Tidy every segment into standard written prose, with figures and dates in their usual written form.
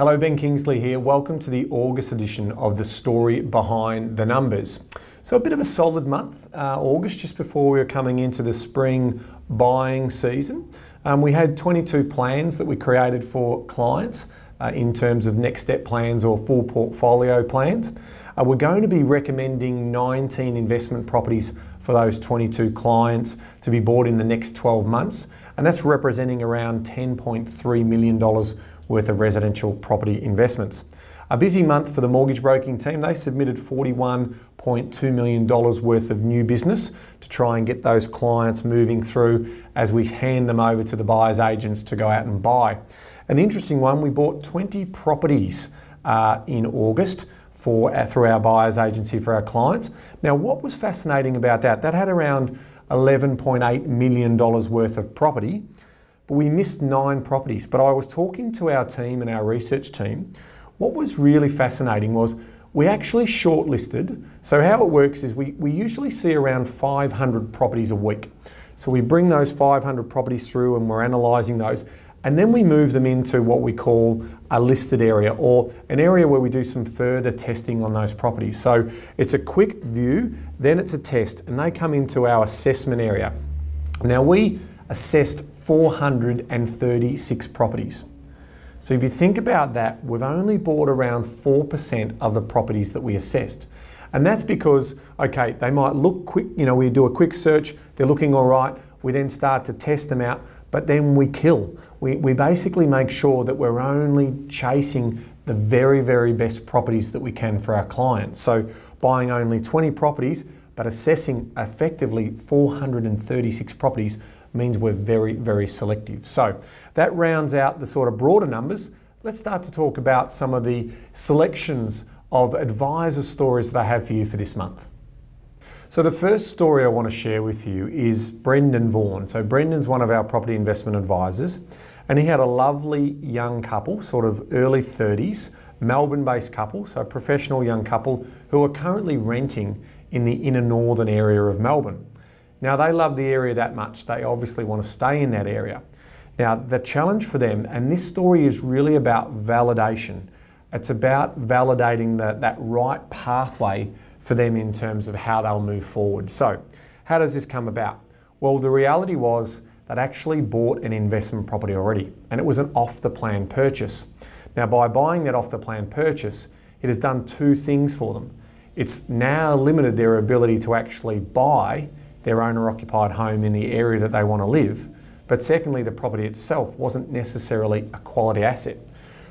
Hello, Ben Kingsley here. Welcome to the August edition of The Story Behind the Numbers. So a bit of a solid month, August, just before we were coming into the spring buying season. We had 22 plans that we created for clients in terms of next step plans or full portfolio plans. We're going to be recommending 19 investment properties for those 22 clients to be bought in the next 12 months. And that's representing around $10.3 million worth of residential property investments. A busy month for the mortgage broking team. They submitted $41.2 million worth of new business to try and get those clients moving through as we hand them over to the buyer's agents to go out and buy. And the interesting one, we bought 20 properties in August through our buyer's agency for our clients. Now, what was fascinating about that had around $11.8 million worth of property, but we missed 9 properties. But I was talking to our team and our research team. What was really fascinating was we actually shortlisted. So how it works is we usually see around 500 properties a week. So we bring those 500 properties through and we're analysing those. And then we move them into what we call a listed area, or an area where we do some further testing on those properties. So it's a quick view, then it's a test, and they come into our assessment area. Now, we assessed 436 properties. So if you think about that, we've only bought around 4% of the properties that we assessed. And that's because, okay, they might look quick, we do a quick search, they're looking all right, we then start to test them out, but then we kill. We basically make sure that we're only chasing the very, very best properties that we can for our clients. So buying only 20 properties, but assessing effectively 436 properties means we're very, very selective. So that rounds out the sort of broader numbers. Let's start to talk about some of the selections of advisor stories that I have for you for this month. So the first story I want to share with you is Brendan Vaughan. So Brendan's one of our property investment advisors, and he had a lovely young couple, sort of early 30s, Melbourne-based couple, so a professional young couple who are currently renting in the inner northern area of Melbourne. Now, they love the area that much. They obviously want to stay in that area. Now, the challenge for them, and this story is really about validation. It's about validating that right pathway for them in terms of how they'll move forward. So, how does this come about? Well, the reality was they'd actually bought an investment property already, and it was an off-the-plan purchase. Now, by buying that off-the-plan purchase, it has done 2 things for them. It's now limited their ability to actually buy their owner-occupied home in the area that they want to live, but secondly, the property itself wasn't necessarily a quality asset.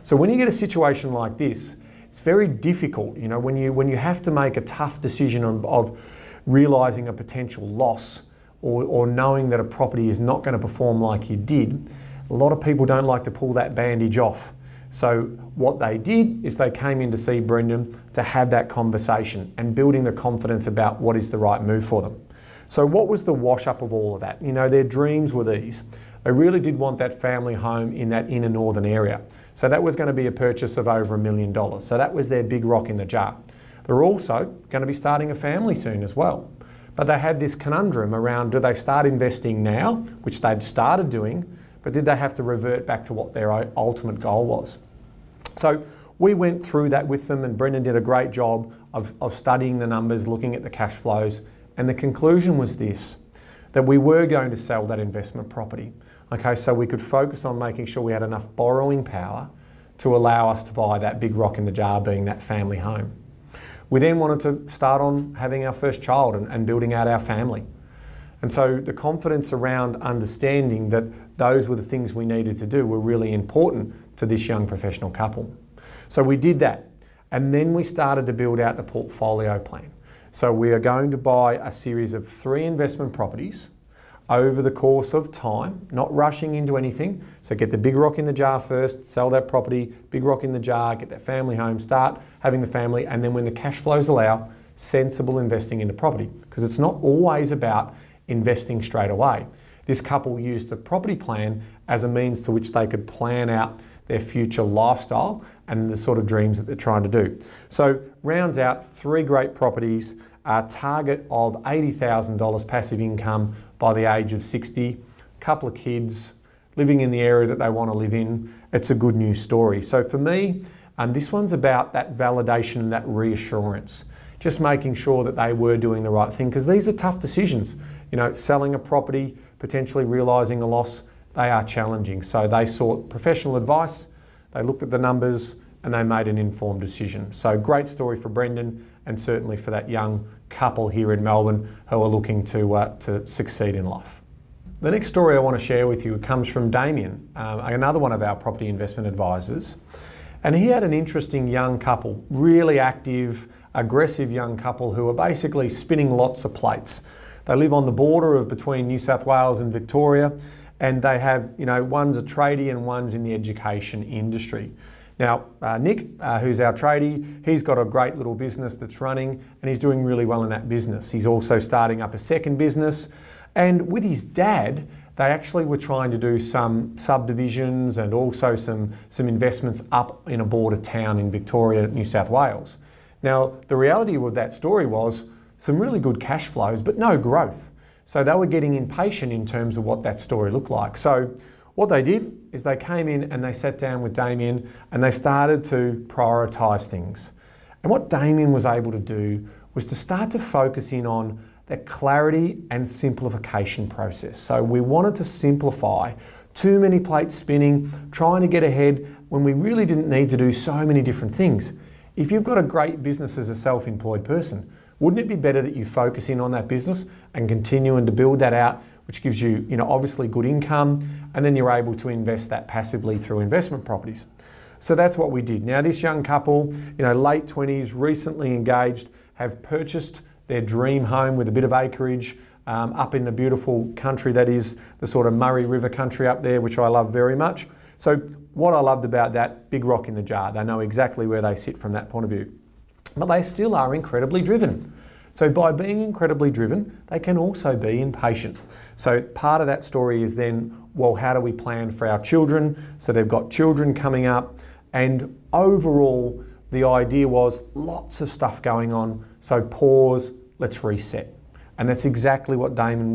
So when you get a situation like this, it's very difficult, when you have to make a tough decision of realising a potential loss or knowing that a property is not going to perform like you did. A lot of people don't like to pull that bandage off. So what they did is they came in to see Brendan to have that conversation and building the confidence about what is the right move for them. So what was the wash up of all of that? Their dreams were these. They really did want that family home in that inner northern area. So that was going to be a purchase of over $1 million. So that was their big rock in the jar. They're also going to be starting a family soon as well. But they had this conundrum around, do they start investing now, which they'd started doing, but did they have to revert back to what their ultimate goal was? So we went through that with them, and Brendan did a great job of studying the numbers, looking at the cash flows, and the conclusion was this, that we were going to sell that investment property. Okay, so we could focus on making sure we had enough borrowing power to allow us to buy that big rock in the jar, being that family home. We then wanted to start on having our first child and building out our family. And so the confidence around understanding that those were the things we needed to do were really important to this young professional couple. So we did that. And then we started to build out the portfolio plan. So we are going to buy a series of 3 investment properties over the course of time, not rushing into anything. So get the big rock in the jar first, sell that property, big rock in the jar, get that family home, start having the family, and then when the cash flows allow, sensible investing into property. Because it's not always about investing straight away. This couple used the property plan as a means to which they could plan out their future lifestyle and the sort of dreams that they're trying to do. So rounds out 3 great properties, a target of $80,000 passive income by the age of 60, couple of kids, living in the area that they want to live in. It's a good news story. So for me, this one's about that validation and that reassurance. Just making sure that they were doing the right thing, because these are tough decisions. You know, selling a property, potentially realising a loss, they are challenging. So they sought professional advice, they looked at the numbers, and they made an informed decision. So great story for Brendan, and certainly for that young couple here in Melbourne who are looking to succeed in life. The next story I want to share with you comes from Damien, another one of our property investment advisors. And he had an interesting young couple, really active, aggressive young couple who are basically spinning lots of plates. They live on the border of between New South Wales and Victoria, and they have, you know, one's a tradie and one's in the education industry. Now, Nick, who's our tradie, he's got a great little business that's running, and he's doing really well in that business. He's also starting up a second business, and with his dad, they actually were trying to do some subdivisions and also some investments up in a border town in Victoria, New South Wales. Now, the reality of that story was some really good cash flows, but no growth. So they were getting impatient in terms of what that story looked like. So what they did is they came in and they sat down with Damien and they started to prioritise things. And what Damien was able to do was to start to focus in on that clarity and simplification process. So we wanted to simplify. Too many plates spinning, trying to get ahead when we really didn't need to do so many different things. If you've got a great business as a self-employed person, wouldn't it be better that you focus in on that business and continuing to build that out, which gives you, obviously good income, and then you're able to invest that passively through investment properties. So that's what we did. Now this young couple, late 20s, recently engaged, have purchased their dream home with a bit of acreage up in the beautiful country that is the sort of Murray River country up there, which I love very much. So what I loved about that, big rock in the jar. They know exactly where they sit from that point of view. But they still are incredibly driven. So by being incredibly driven, they can also be impatient. So part of that story is then, well, how do we plan for our children? So they've got children coming up, and overall, the idea was lots of stuff going on. So pause, let's reset. And that's exactly what Damien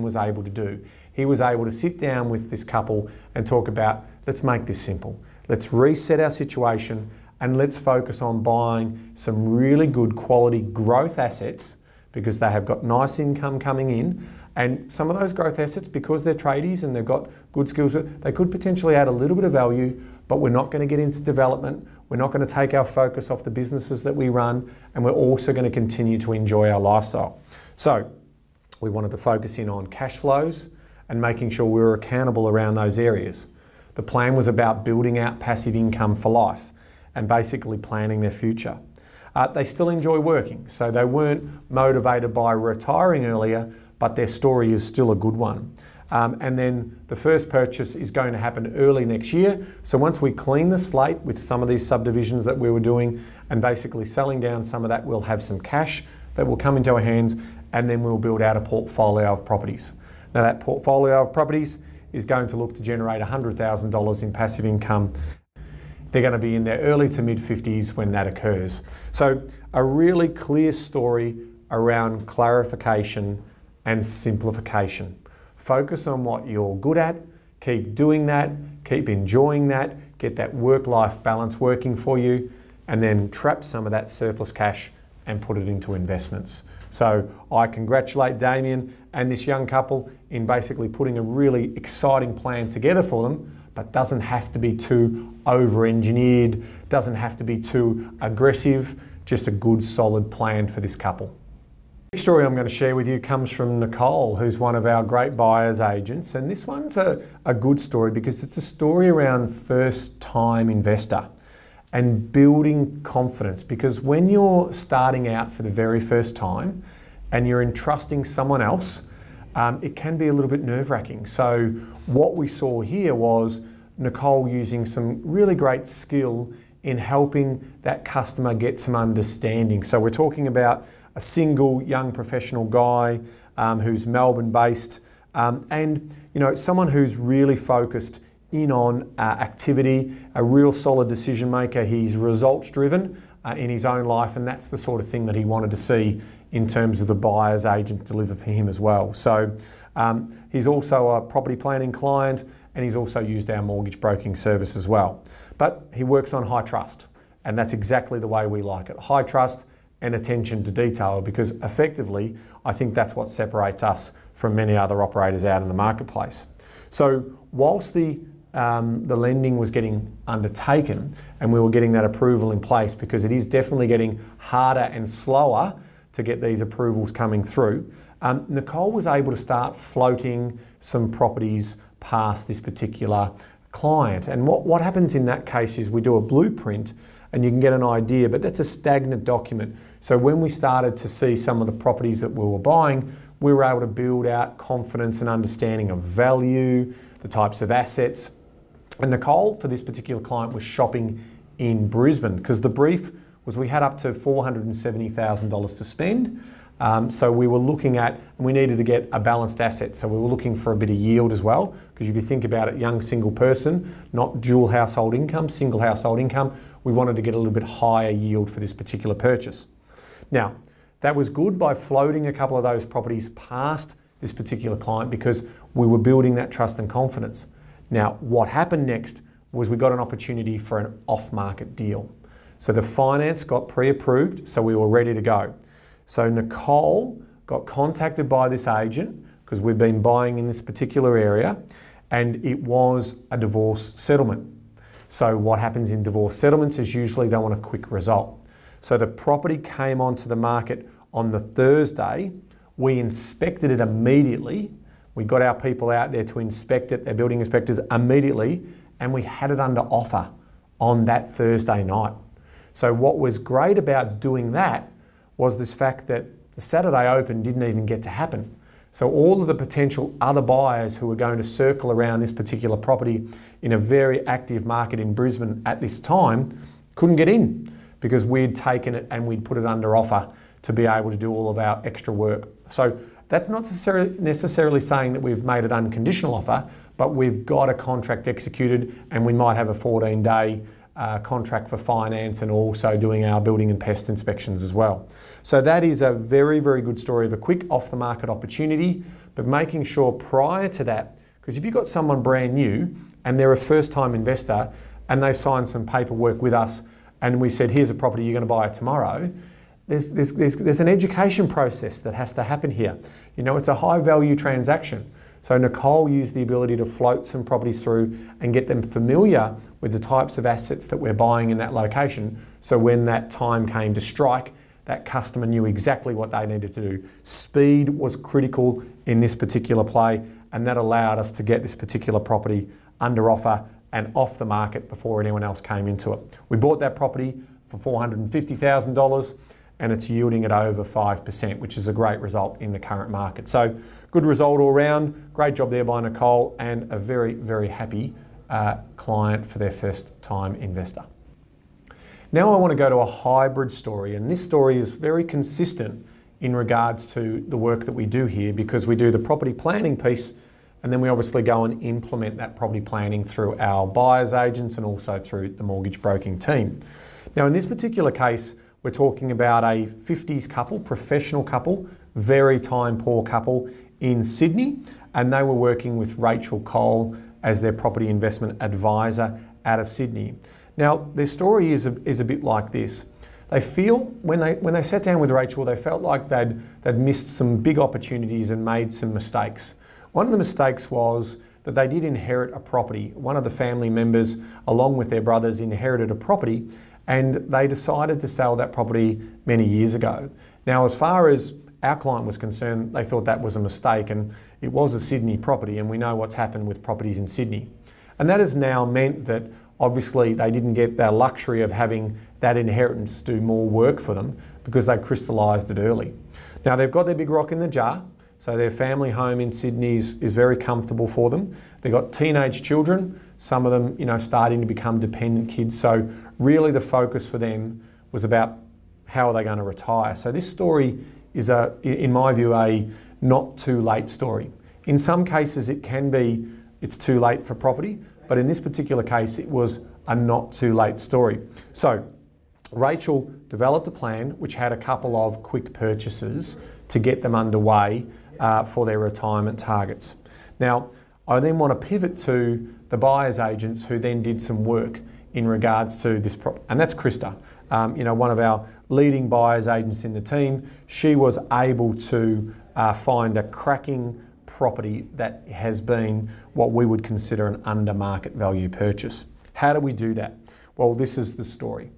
was able to do. He was able to sit down with this couple and talk about, let's make this simple. Let's reset our situation and let's focus on buying some really good quality growth assets, because they have got nice income coming in. And some of those growth assets, because they're tradies and they've got good skills, they could potentially add a little bit of value, but we're not going to get into development. We're not going to take our focus off the businesses that we run, and we're also going to continue to enjoy our lifestyle. So we wanted to focus in on cash flows and making sure we were accountable around those areas. The plan was about building out passive income for life and basically planning their future. They still enjoy working, so they weren't motivated by retiring earlier, but their story is still a good one. And then the first purchase is going to happen early next year. So once we clean the slate with some of these subdivisions that we were doing and basically selling down some of that, we'll have some cash that will come into our hands, and then we'll build out a portfolio of properties. Now that portfolio of properties is going to look to generate $100,000 in passive income. They're going to be in their early to mid 50s when that occurs. So a really clear story around clarification and simplification. Focus on what you're good at, keep doing that, keep enjoying that, get that work-life balance working for you, and then trap some of that surplus cash and put it into investments. So I congratulate Damien and this young couple in basically putting a really exciting plan together for them, but doesn't have to be too over-engineered, doesn't have to be too aggressive, just a good solid plan for this couple. The next story I'm going to share with you comes from Nicole, who's one of our great buyers agents, and this one's a good story because it's a story around first-time investor and building confidence, because when you're starting out for the very first time and you're entrusting someone else, it can be a little bit nerve-wracking. So what we saw here was Nicole using some really great skill in helping that customer get some understanding. So we're talking about a single young professional guy who's Melbourne based, and someone who's really focused in on activity, a real solid decision maker. He's results driven in his own life, and that's the sort of thing that he wanted to see in terms of the buyer's agent deliver for him as well. So he's also a property planning client, and he's also used our mortgage broking service as well. But he works on high trust, and that's exactly the way we like it. High trust and attention to detail, because effectively, I think that's what separates us from many other operators out in the marketplace. So whilst the lending was getting undertaken and we were getting that approval in place, because it is definitely getting harder and slower to get these approvals coming through, Nicole was able to start floating some properties past this particular client. And what happens in that case is we do a blueprint and you can get an idea, but that's a stagnant document. So when we started to see some of the properties that we were buying, we were able to build out confidence and understanding of value, the types of assets. And Nicole, for this particular client, was shopping in Brisbane because the brief was we had up to $470,000 to spend. So we were looking at, and we needed to get a balanced asset. So we were looking for a bit of yield as well, because if you think about it, young single person, not dual household income, single household income, we wanted to get a little bit higher yield for this particular purchase. Now, that was good by floating a couple of those properties past this particular client because we were building that trust and confidence. Now, what happened next was we got an opportunity for an off-market deal. So the finance got pre-approved, so we were ready to go. So Nicole got contacted by this agent because we've been buying in this particular area, and it was a divorce settlement. So what happens in divorce settlements is usually they want a quick result. So the property came onto the market on the Thursday. We inspected it immediately. We got our people out there to inspect it, their building inspectors, immediately, and we had it under offer on that Thursday night. So what was great about doing that was this fact that the Saturday open didn't even get to happen. So all of the potential other buyers who were going to circle around this particular property in a very active market in Brisbane at this time couldn't get in because we'd taken it and we'd put it under offer to be able to do all of our extra work. So that's not necessarily saying that we've made an unconditional offer, but we've got a contract executed and we might have a 14-day contract for finance and also doing our building and pest inspections as well. So that is a very, very good story of a quick off-the-market opportunity, but making sure prior to that, because if you've got someone brand new and they're a first-time investor and they sign some paperwork with us and we said, here's a property, you're going to buy it tomorrow, there's an education process that has to happen here. You know, it's a high-value transaction. So Nicole used the ability to float some properties through and get them familiar with the types of assets that we're buying in that location. So when that time came to strike, that customer knew exactly what they needed to do. Speed was critical in this particular play, and that allowed us to get this particular property under offer and off the market before anyone else came into it. We bought that property for $450,000 and it's yielding at over 5%, which is a great result in the current market. So good result all round, great job there by Nicole, and a very, very happy client for their first time investor. Now I want to go to a hybrid story, and this story is very consistent in regards to the work that we do here, because we do the property planning piece and then we obviously go and implement that property planning through our buyer's agents and also through the mortgage broking team. Now in this particular case, we're talking about a 50s couple, professional couple, very time poor couple in Sydney, and they were working with Rachel Cole as their property investment advisor out of Sydney. Now, their story is a bit like this. They feel, when they sat down with Rachel, they felt like they'd missed some big opportunities and made some mistakes. One of the mistakes was that they did inherit a property. One of the family members, along with their brothers, inherited a property, and they decided to sell that property many years ago. Now, as far as our client was concerned, they thought that was a mistake, and it was a Sydney property, and we know what's happened with properties in Sydney. And that has now meant that obviously they didn't get the luxury of having that inheritance do more work for them because they crystallised it early. Now, they've got their big rock in the jar, so their family home in Sydney is very comfortable for them. They've got teenage children, some of them, you know, starting to become dependent kids. So really the focus for them was about how are they going to retire. So this story is, in my view, a not too late story. In some cases it can be, it's too late for property, but in this particular case it was a not too late story. So Rachel developed a plan which had a couple of quick purchases to get them underway for their retirement targets. Now, I then want to pivot to the buyer's agents who then did some work in regards to this and that's Krista, one of our leading buyer's agents in the team. She was able to find a cracking property that has been what we would consider an under market value purchase. How do we do that? Well, this is the story.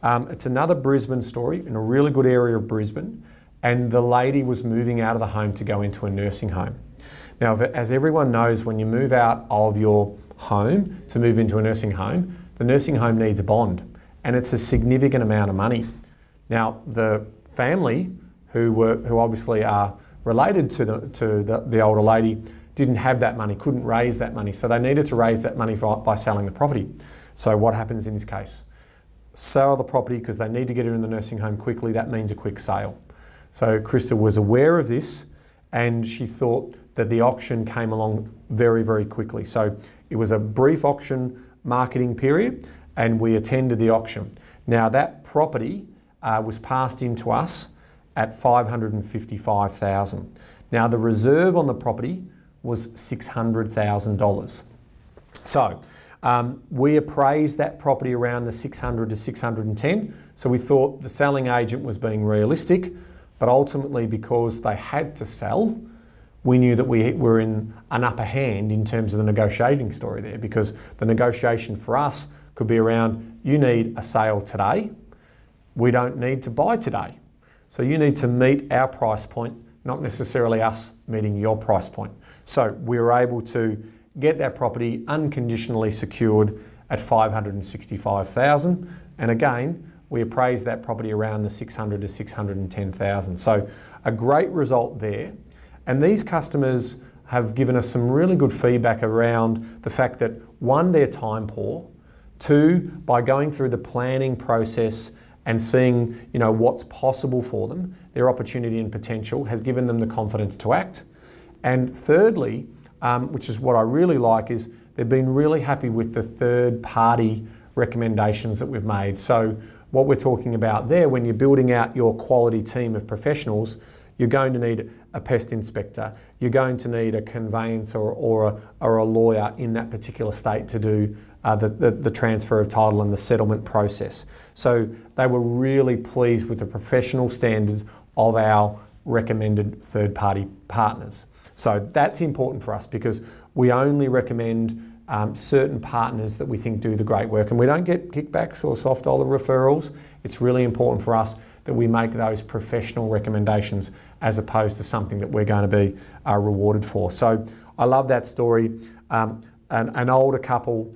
It's another Brisbane story in a really good area of Brisbane, and the lady was moving out of the home to go into a nursing home. Now, as everyone knows, when you move out of your home to move into a nursing home, the nursing home needs a bond, and it's a significant amount of money. Now, the family, who obviously are related to the older lady, didn't have that money, couldn't raise that money, so they needed to raise that money by selling the property. So what happens in this case? Sell the property because they need to get her in the nursing home quickly. That means a quick sale. So Krista was aware of this, and she thought that the auction came along very, very quickly. So it was a brief auction marketing period, and we attended the auction. Now that property was passed into us at $555,000. Now the reserve on the property was $600,000. So we appraised that property around the 600 to 610. So we thought the selling agent was being realistic, but ultimately because they had to sell, we knew that we were in an upper hand in terms of the negotiating story there, because the negotiation for us could be around, you need a sale today, we don't need to buy today. So you need to meet our price point, not necessarily us meeting your price point. So we were able to get that property unconditionally secured at $565,000. And again, we appraised that property around the $600,000 to $610,000. So a great result there. And these customers have given us some really good feedback around the fact that one, they're time poor, two, by going through the planning process and seeing what's possible for them, their opportunity and potential has given them the confidence to act. And thirdly, which is what I really like, is they've been really happy with the third party recommendations that we've made. So what we're talking about there, when you're building out your quality team of professionals, you're going to need a pest inspector, you're going to need a conveyancer or a lawyer in that particular state to do the transfer of title and the settlement process. So they were really pleased with the professional standards of our recommended third-party partners. So that's important for us because we only recommend certain partners that we think do the great work, and we don't get kickbacks or soft dollar referrals. It's really important for us that we make those professional recommendations as opposed to something that we're going to be rewarded for. So I love that story. An older couple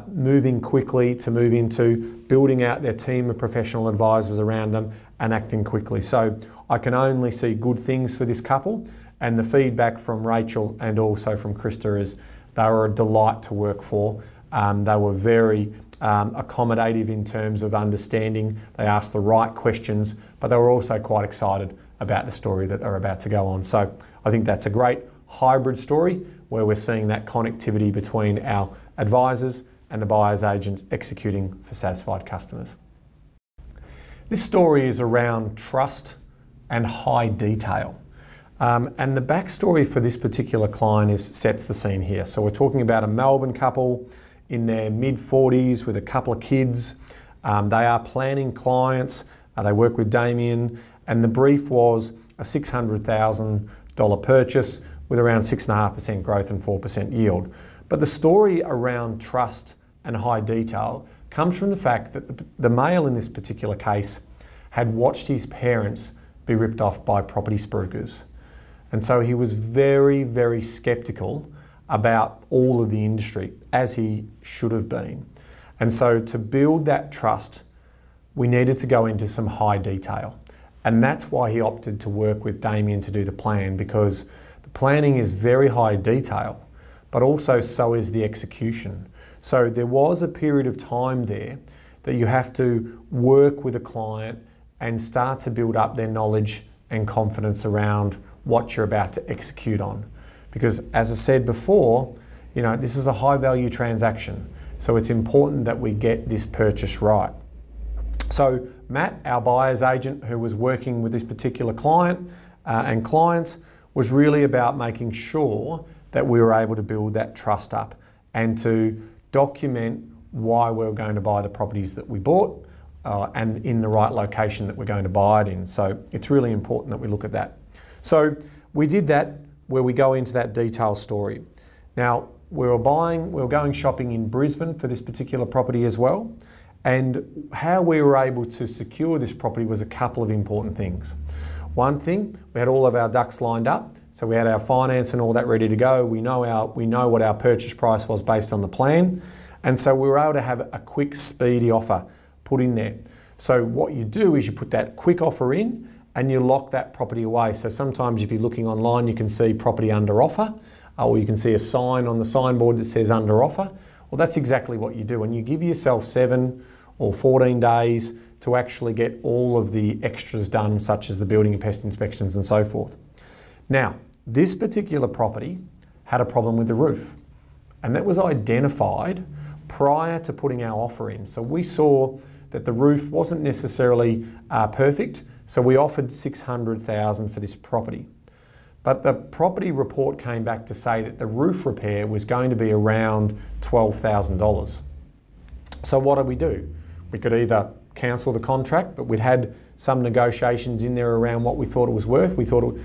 moving quickly to move into building out their team of professional advisors around them and acting quickly. So I can only see good things for this couple, and the feedback from Rachel and also from Krista is they were a delight to work for. They were very accommodative in terms of understanding. They asked the right questions, but they were also quite excited about the story that are about to go on. So I think that's a great hybrid story where we're seeing that connectivity between our advisors and the buyer's agents executing for satisfied customers. This story is around trust and high detail. And the backstory for this particular client sets the scene here. So we're talking about a Melbourne couple in their mid-40s with a couple of kids. They are planning clients. They work with Damien, and the brief was a $600,000 purchase with around 6.5% growth and 4% yield. But the story around trust and high detail comes from the fact that the male in this particular case had watched his parents be ripped off by property spruikers. And so he was very, very skeptical about all of the industry, as he should have been. And so to build that trust, we needed to go into some high detail. And that's why he opted to work with Damien to do the plan, because the planning is very high detail, but also so is the execution. So there was a period of time there that you have to work with a client and start to build up their knowledge and confidence around what you're about to execute on. Because as I said before, this is a high value transaction. So it's important that we get this purchase right. So Matt, our buyer's agent who was working with this particular client and clients, was really about making sure that we were able to build that trust up and to document why we were going to buy the properties that we bought and in the right location that we're going to buy it in. So it's really important that we look at that. So we did that where we go into that detailed story. Now, we were going shopping in Brisbane for this particular property as well. And how we were able to secure this property was a couple of important things. One thing, we had all of our ducks lined up. So we had our finance and all that ready to go. We know what our purchase price was based on the plan. And so we were able to have a quick, speedy offer put in there. So what you do is you put that quick offer in and you lock that property away. So sometimes if you're looking online, you can see property under offer, or you can see a sign on the signboard that says under offer. Well, that's exactly what you do. And you give yourself 7 or 14 days to actually get all of the extras done, such as the building and pest inspections and so forth. Now, this particular property had a problem with the roof, and that was identified prior to putting our offer in. So we saw that the roof wasn't necessarily perfect, so we offered $600,000 for this property. But the property report came back to say that the roof repair was going to be around $12,000. So what did we do? We could either cancel the contract, but we'd had some negotiations in there around what we thought it was worth. We thought,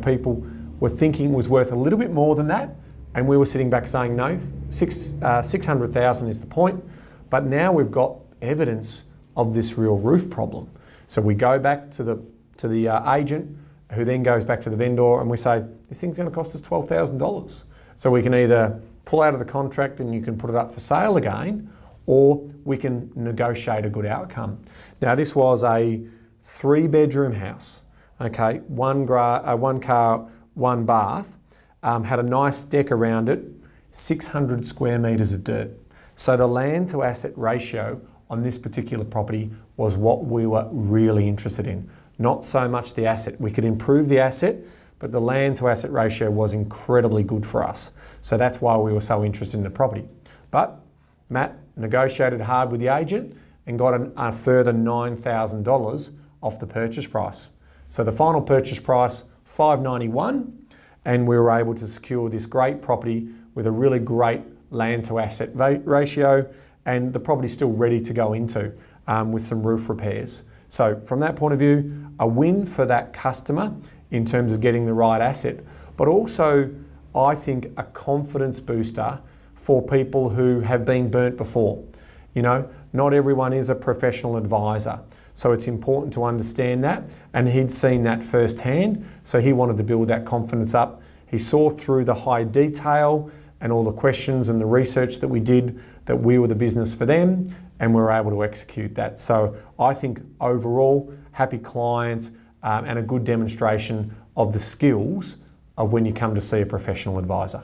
people were thinking it was worth a little bit more than that, and we were sitting back saying, no, $600,000 is the point. But now we've got evidence of this real roof problem. So we go back to the agent, who then goes back to the vendor, and we say, this thing's going to cost us $12,000. So we can either pull out of the contract and you can put it up for sale again, or we can negotiate a good outcome. Now, this was a 3-bedroom house, okay, one car, 1 bath, had a nice deck around it, 600 square metres of dirt. So the land to asset ratio on this particular property was what we were really interested in. Not so much the asset. We could improve the asset, but the land to asset ratio was incredibly good for us. So that's why we were so interested in the property. But Matt negotiated hard with the agent and got a further $9,000 off the purchase price. So the final purchase price, $591, and we were able to secure this great property with a really great land to asset ratio, and the property's still ready to go into with some roof repairs. So from that point of view, a win for that customer in terms of getting the right asset, but also I think a confidence booster for people who have been burnt before. Not everyone is a professional advisor. So it's important to understand that, and he'd seen that firsthand, so he wanted to build that confidence up. He saw through the high detail and all the questions and the research that we did that we were the business for them, and we were able to execute that. So I think overall, happy client and a good demonstration of the skills of when you come to see a professional advisor.